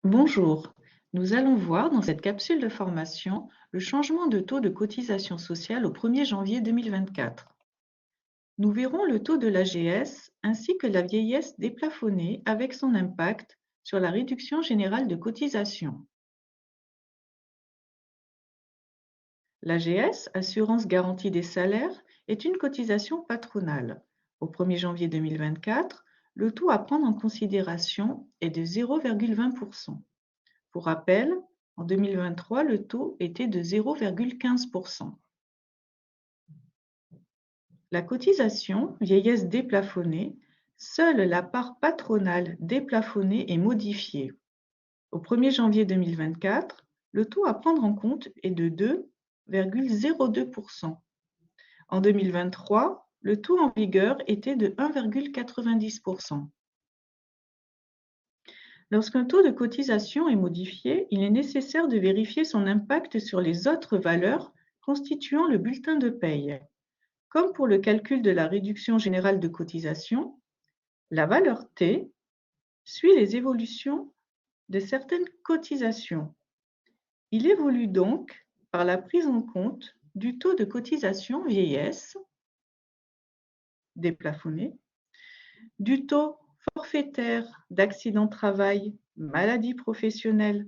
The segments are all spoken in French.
Bonjour, nous allons voir dans cette capsule de formation le changement de taux de cotisation sociale au 1er janvier 2024. Nous verrons le taux de l'AGS ainsi que la vieillesse déplafonnée avec son impact sur la réduction générale de cotisation. L'AGS, Assurance Garantie des Salaires, est une cotisation patronale. Au 1er janvier 2024, le taux à prendre en considération est de 0,20%. Pour rappel, en 2023, le taux était de 0,15%. La cotisation vieillesse déplafonnée, seule la part patronale déplafonnée est modifiée. Au 1er janvier 2024, le taux à prendre en compte est de 2,02%. En 2023, le taux en vigueur était de 1,90%. Lorsqu'un taux de cotisation est modifié, il est nécessaire de vérifier son impact sur les autres valeurs constituant le bulletin de paie. Comme pour le calcul de la réduction générale de cotisation, la valeur T suit les évolutions de certaines cotisations. Il évolue donc par la prise en compte du taux de cotisation vieillesse déplafonné, du taux forfaitaire d'accident de travail, maladie professionnelle,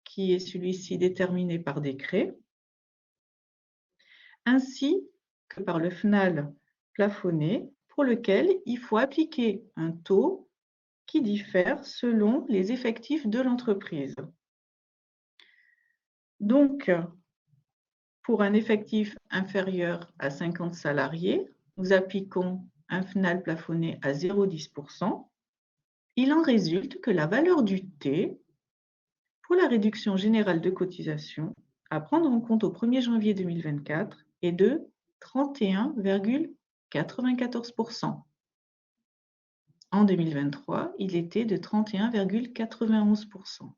qui est celui-ci déterminé par décret, ainsi que par le FNAL plafonné, pour lequel il faut appliquer un taux qui diffère selon les effectifs de l'entreprise. Donc, pour un effectif inférieur à 50 salariés, nous appliquons un FNAL plafonné à 0,10%. Il en résulte que la valeur du T pour la réduction générale de cotisation à prendre en compte au 1er janvier 2024 est de 31,94%. En 2023, il était de 31,91%.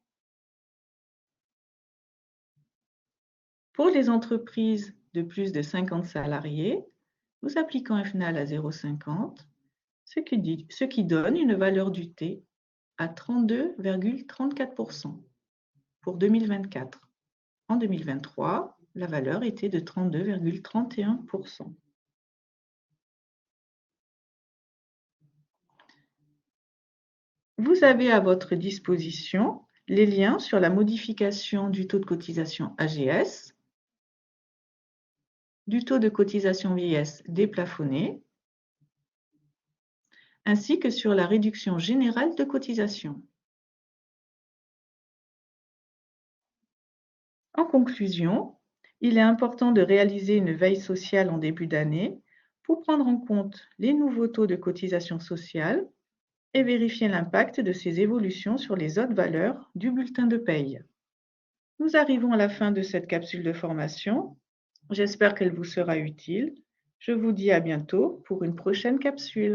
Pour les entreprises de plus de 50 salariés, nous appliquons un FNAL à 0,50, ce qui donne une valeur du T à 32,34% pour 2024. En 2023, la valeur était de 32,31%. Vous avez à votre disposition les liens sur la modification du taux de cotisation AGS, du taux de cotisation vieillesse déplafonné, ainsi que sur la réduction générale de cotisation. En conclusion, il est important de réaliser une veille sociale en début d'année pour prendre en compte les nouveaux taux de cotisation sociale et vérifier l'impact de ces évolutions sur les autres valeurs du bulletin de paye. Nous arrivons à la fin de cette capsule de formation. J'espère qu'elle vous sera utile. Je vous dis à bientôt pour une prochaine capsule.